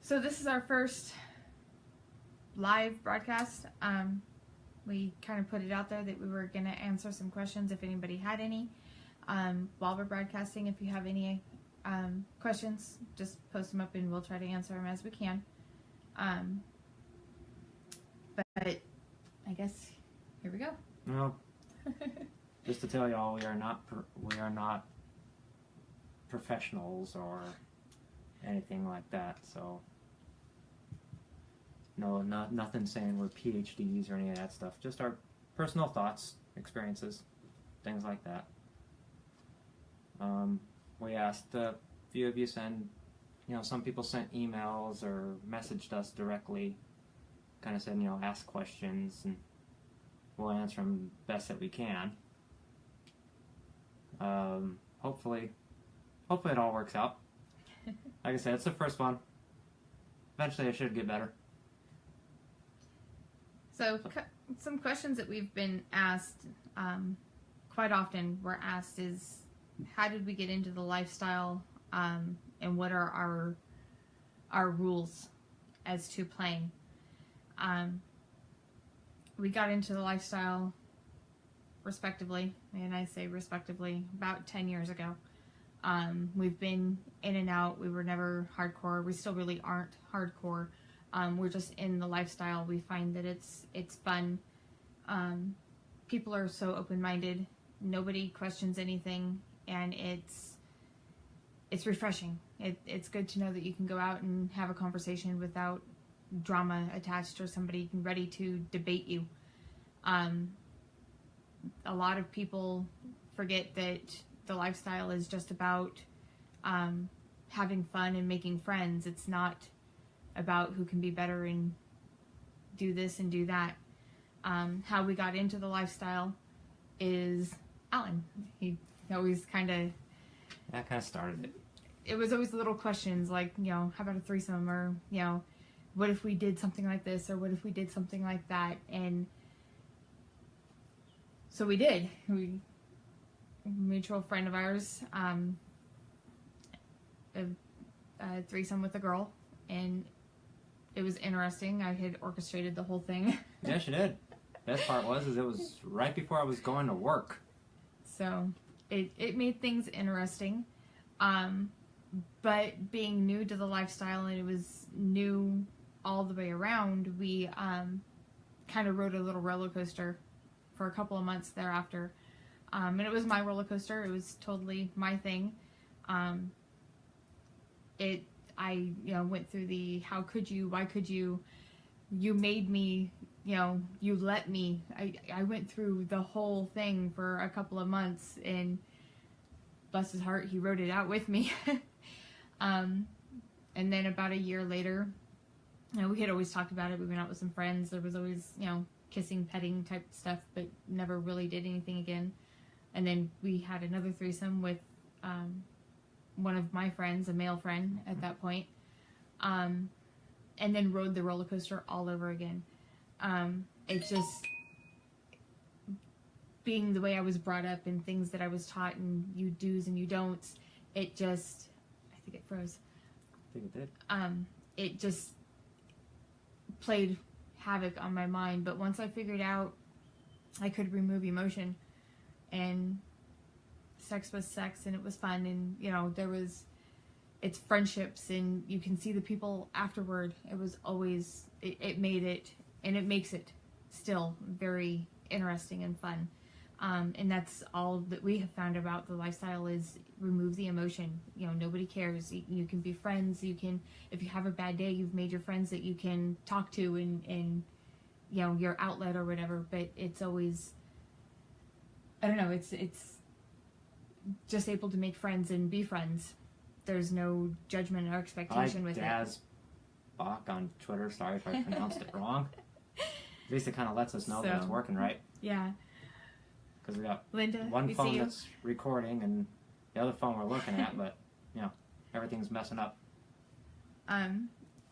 So this is our first live broadcast. We kind of put it out there that we were going to answer some questions if anybody had any. While we're broadcasting, if you have any questions, just post them up and we'll try to answer them as we can. But I guess here we go. Well, just to tell y'all, we are not professionals or anything like that. So no, nothing saying we're PhDs or any of that stuff. Just our personal thoughts, experiences, things like that. We asked a few of you send, some people sent emails or messaged us directly, kind of said, ask questions, and we'll answer them best that we can. Hopefully it all works out. Like I said, it's the first one. Eventually I should get better. So some questions that we've been asked quite often were asked is, how did we get into the lifestyle, and what are our rules as to playing? We got into the lifestyle respectively, and I say respectively, about 10 years ago. We've been in and out. We were never hardcore. We still really aren't hardcore. We're just in the lifestyle. We find that it's fun. People are so open-minded. Nobody questions anything, and it's refreshing. It's good to know that you can go out and have a conversation without drama attached or somebody ready to debate you. A lot of people forget that the lifestyle is just about having fun and making friends. It's not about who can be better and do this and do that. How we got into the lifestyle is Alan. He always That kind of started it. It was always little questions like, how about a threesome, or, what if we did something like this, or what if we did something like that? And so we did. A mutual friend of ours, a threesome with a girl, and it was interesting. I had orchestrated the whole thing. Yeah, she did. Best part was it was right before I was going to work. So it made things interesting. But being new to the lifestyle, and it was new all the way around, we kind of rode a little roller coaster for a couple of months thereafter. And it was my roller coaster. It was totally my thing. I went through the how could you, why could you made me, you let me. I went through the whole thing for a couple of months, and bless his heart, he wrote it out with me. And then about a year later, we had always talked about it. We went out with some friends. There was always, kissing, petting type stuff, but never really did anything again. And then we had another threesome with one of my friends, a male friend at that point, and then rode the roller coaster all over again. It just, being the way I was brought up and things that I was taught and you do's and you don'ts, it just, I think it froze. I think it did. It just played havoc on my mind. But once I figured out I could remove emotion, and sex was sex, and it was fun, and it's friendships, and you can see the people afterward. It was always, it made it, and it makes it still very interesting and fun. And that's all that we have found about the lifestyle is remove the emotion. Nobody cares. You can be friends. You can, if you have a bad day, you've made your friends that you can talk to and your outlet or whatever. But it's always, I don't know, it's just able to make friends and be friends. There's no judgment or expectation with Daz Bach on Twitter. Sorry if I pronounced it wrong. At least it kind of lets us know that it's working right. Yeah. Because we got Linda, one phone that's recording and the other phone we're looking at, but everything's messing up.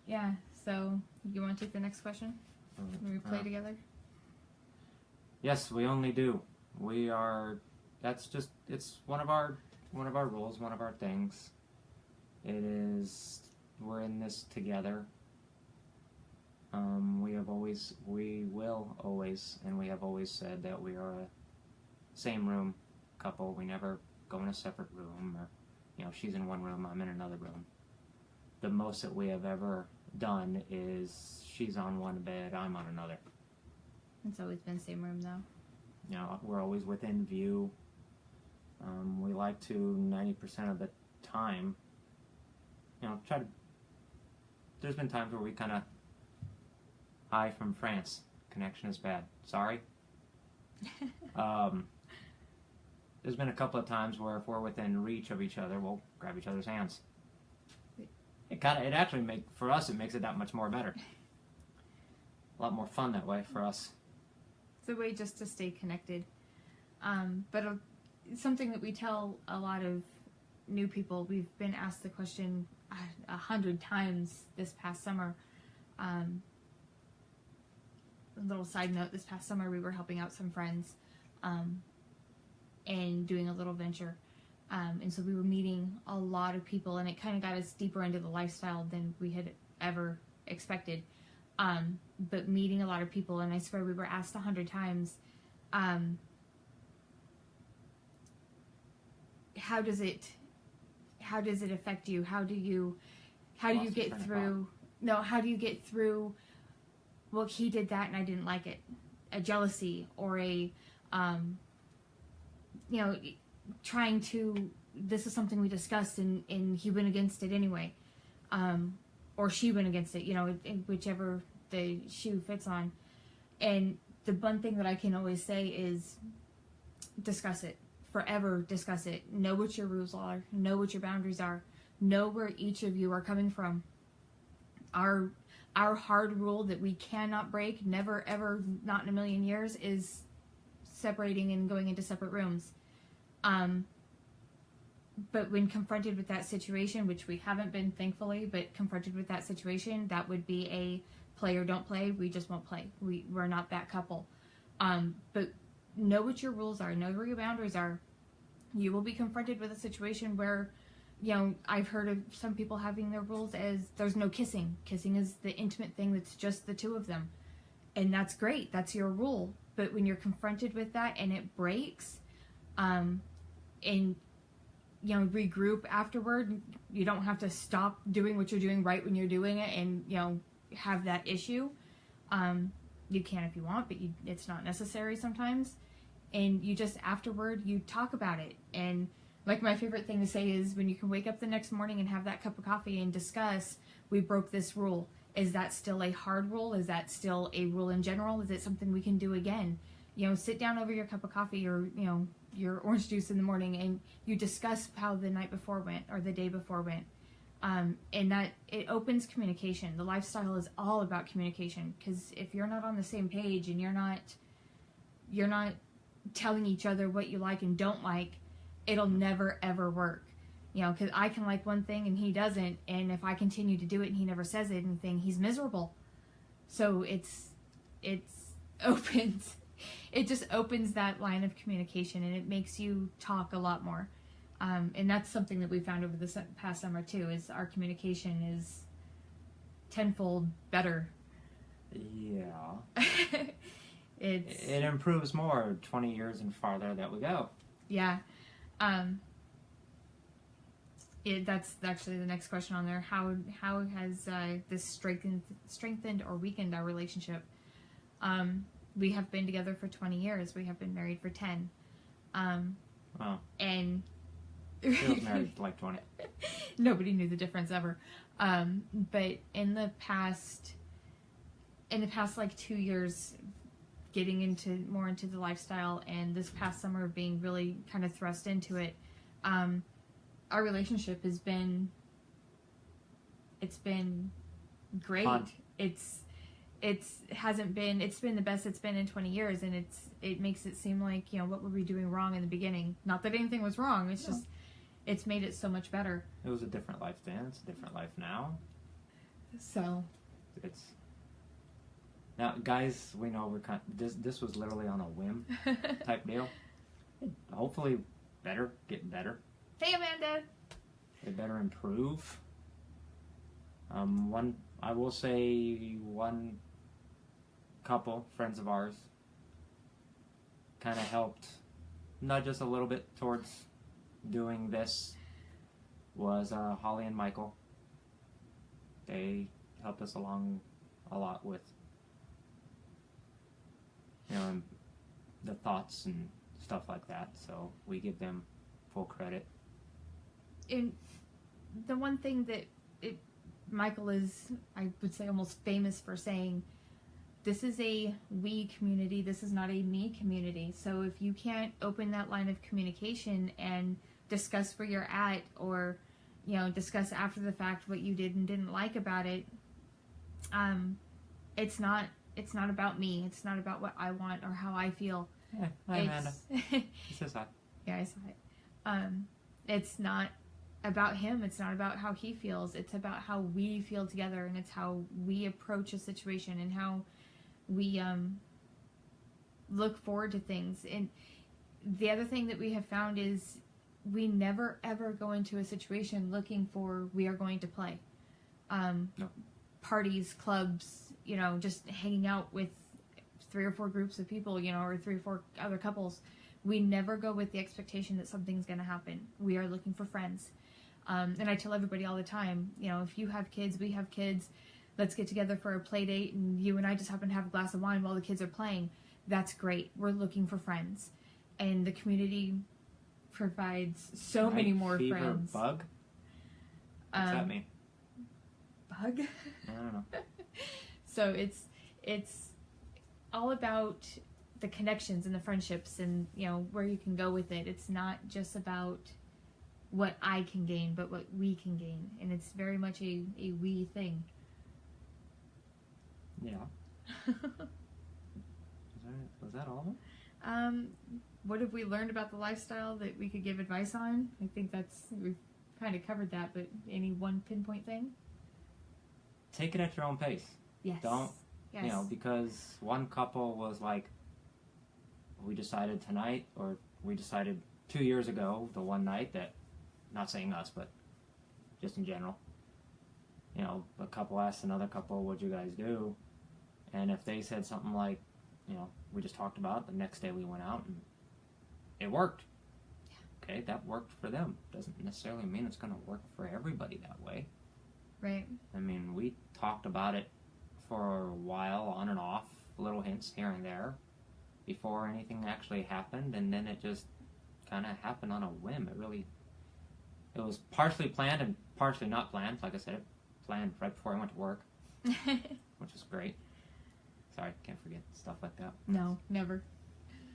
Yeah. So you want to take the next question? When we play together? Yes, we only do. We are. That's just. It's one of our rules. One of our things. It is. We're in this together. We will always, and we have always said that we are a same room couple. We never go in a separate room, or, you know, she's in one room, I'm in another room. The most that we have ever done is she's on one bed, I'm on another. It's always been same room though. You know, we're always within view. We like to 90% of the time, you know, try to. There's been times where we kind of, hi from France, connection is bad. Sorry. There's been a couple of times where if we're within reach of each other, we'll grab each other's hands. It actually for us, it makes it that much more better. A lot more fun that way for us. It's a way just to stay connected. But something that we tell a lot of new people, we've been asked the question 100 times this past summer. A little side note, this past summer we were helping out some friends and doing a little venture. And so we were meeting a lot of people, and it kind of got us deeper into the lifestyle than we had ever expected. But meeting a lot of people, and I swear we were asked 100 times, how does it affect you? How do you get through? No, how do you get through? Well, he did that and I didn't like it. A jealousy, or a, trying to. This is something we discussed and he went against it anyway, or she went against it. You know, whichever the shoe fits on. And the one thing that I can always say is, discuss it. Forever discuss it. Know what your rules are. Know what your boundaries are. Know where each of you are coming from. Our hard rule that we cannot break, never ever, not in a million years, is separating and going into separate rooms. But when confronted with that situation, which we haven't been, thankfully, but confronted with that situation, that would be a play or don't play. We just won't play. We're not that couple. But know what your rules are. Know where your boundaries are. You will be confronted with a situation where, you know, I've heard of some people having their rules as there's no kissing. Kissing is the intimate thing that's just the two of them. And that's great. That's your rule. But when you're confronted with that and it breaks, and, you know, regroup afterward, you don't have to stop doing what you're doing right when you're doing it and, you know, have that issue. You can if you want, but it's not necessary sometimes. And you just, afterward, you talk about it. And like, my favorite thing to say is when you can wake up the next morning and have that cup of coffee and discuss, we broke this rule. Is that still a hard rule? Is that still a rule in general? Is it something we can do again? You know, sit down over your cup of coffee or, you know, your orange juice in the morning and you discuss how the night before went or the day before went. And that it opens communication. The lifestyle is all about communication, because if you're not on the same page and you're not telling each other what you like and don't like, it'll never ever work. You know, because I can like one thing and he doesn't, and if I continue to do it and he never says anything, he's miserable. So it just opens that line of communication, and it makes you talk a lot more. And that's something that we found over the past summer too, is our communication is tenfold better. Yeah. It improves more 20 years and farther that we go. Yeah. That's actually the next question on there. How has this strengthened or weakened our relationship? We have been together for 20 years. We have been married for 10. Wow. And she was married like 20. Nobody knew the difference ever. But in the past like 2 years, getting more into the lifestyle, and this past summer being really kind of thrust into it, our relationship has been, it's been great. Fun. It's been the best it's been in 20 years, and it makes it seem like, you know, what were we doing wrong in the beginning? Not that anything was wrong. It's just, it's made it so much better. It was a different life then. It's a different life now. So it's now, guys, we know we're this was literally on a whim type deal. Hopefully get better. Hey, Amanda. It better improve. I will say one couple, friends of ours, kind of helped nudge us a little bit towards doing this, was Holly and Michael. They helped us along a lot with, the thoughts and stuff like that, so we give them full credit. And the one thing that Michael is, I would say, almost famous for saying, this is a we community, this is not a me community. So if you can't open that line of communication and discuss where you're at, or discuss after the fact what you did and didn't like about it, it's not about me. It's not about what I want or how I feel. Yeah, hi, Amanda. He says hi. Yeah, I saw it. It's not about him. It's not about how he feels. It's about how we feel together, and it's how we approach a situation and how we look forward to things. And the other thing that we have found is we never ever go into a situation looking for we are going to play. No. Parties, clubs, just hanging out with 3 or 4 groups of people, or 3 or 4 other couples. We never go with the expectation that something's going to happen. We are looking for friends. And I tell everybody all the time, if you have kids, we have kids, let's get together for a play date, and you and I just happen to have a glass of wine while the kids are playing. That's great. We're looking for friends. And the community provides so many more fever friends. Bug? What's that mean? Bug? I don't know. So it's all about the connections and the friendships and, where you can go with it. It's not just about what I can gain, but what we can gain. And it's very much a we thing. Yeah. Was that all of it? What have we learned about the lifestyle that we could give advice on? I think we've kind of covered that, but any one pinpoint thing? Take it at your own pace. Yes. Don't, yes. Because one couple was like, we decided tonight, or we decided 2 years ago, the one night that, not saying us, but just in general, a couple asked another couple, what'd you guys do? And if they said something like, we just talked about it, the next day we went out and it worked. Yeah. Okay, that worked for them. Doesn't necessarily mean it's going to work for everybody that way. Right. I mean, we talked about it for a while, on and off, little hints here and there, before anything actually happened, and then it just kind of happened on a whim. It was partially planned and partially not planned. Like I said, it planned right before I went to work, which was great. Sorry, can't forget stuff like that. No, never.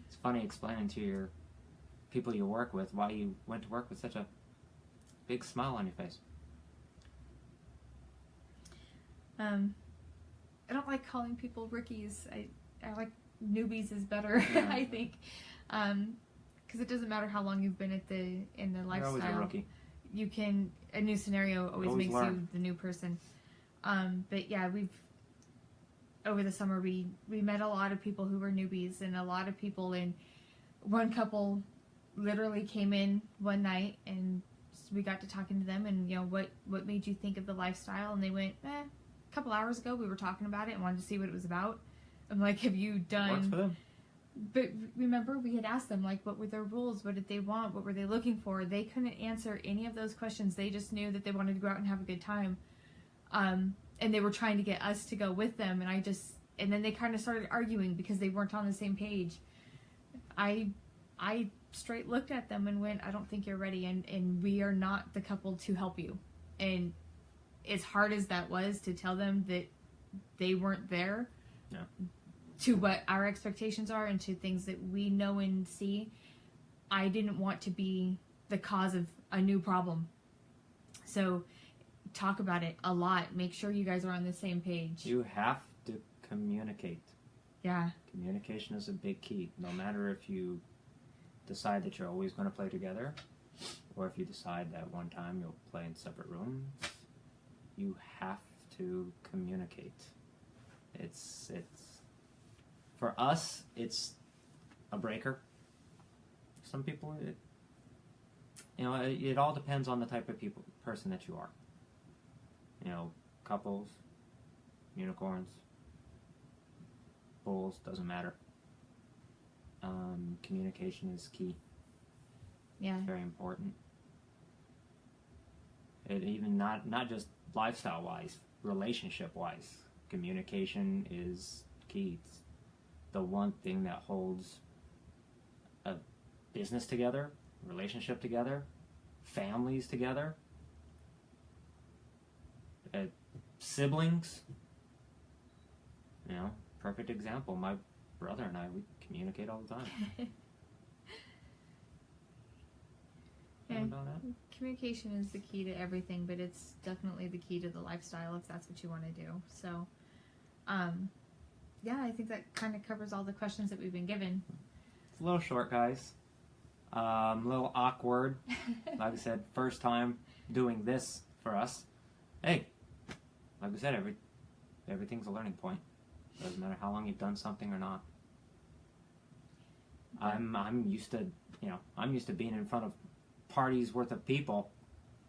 It's funny explaining to your people you work with why you went to work with such a big smile on your face. I don't like calling people rookies. I like newbies is better. Yeah. I think, because it doesn't matter how long you've been in the lifestyle. You're always a rookie. A new scenario always makes learn. you the new person. But yeah, over the summer we met a lot of people who were newbies, and a lot of people, and one couple literally came in one night and we got to talking to them, and what made you think of the lifestyle? And they went, a couple hours ago we were talking about it and wanted to see what it was about. I'm like, have you done? Works for them. But remember, we had asked them, like, what were their rules? What did they want? What were they looking for? They couldn't answer any of those questions. They just knew that they wanted to go out and have a good time. And they were trying to get us to go with them. And then they kind of started arguing because they weren't on the same page. I straight looked at them and went, I don't think you're ready. And we are not the couple to help you. And as hard as that was to tell them that they weren't there, yeah, to what our expectations are and to things that we know and see, I didn't want to be the cause of a new problem. So talk about it a lot. Make sure you guys are on the same page. You have to communicate. Yeah. Communication is a big key. No matter if you decide that you're always going to play together, or if you decide that one time you'll play in separate rooms, you have to communicate. It's for us, it's a breaker. Some people, it all depends on the type of person that you are. couples, unicorns, bulls, doesn't matter. Communication is key. Yeah. It's very important. It even not just lifestyle wise, relationship wise, communication is key. It's the one thing that holds a business together, relationship together, families together, siblings. You know, perfect example. My brother and I, we communicate all the time. Yeah. Communication is the key to everything, but it's definitely the key to the lifestyle if that's what you want to do. So, yeah, I think that kind of covers all the questions that we've been given. It's a little short, guys. A little awkward. Like I said, first time doing this for us. Hey, like I said, everything's a learning point. Doesn't matter how long you've done something or not. I'm used to, I'm used to being in front of parties worth of people,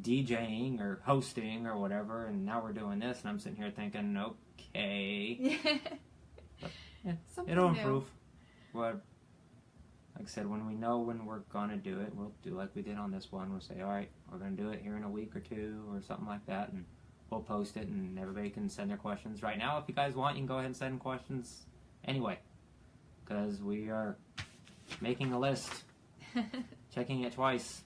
DJing or hosting or whatever, and now we're doing this, and I'm sitting here thinking, okay. But, yeah, it'll improve. But, like I said, when we know when we're gonna do it, we'll do like we did on this one. We'll say, all right, we're gonna do it here in a week or two or something like that, and we'll post it, and everybody can send their questions. Right now, if you guys want, you can go ahead and send questions anyway, because we are making a list, checking it twice.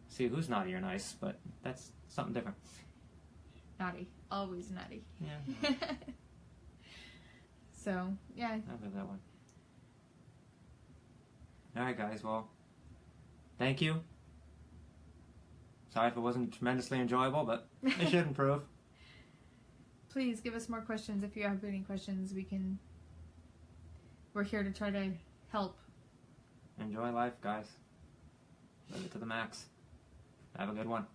See who's naughty or nice, but that's something different. Naughty. Always naughty. Yeah. So, yeah. I love that one. Alright, guys, well, thank you. Sorry if it wasn't tremendously enjoyable, but it should improve. Please give us more questions. If you have any questions, we're here to try to help. Enjoy life, guys. Live it to the max. Have a good one.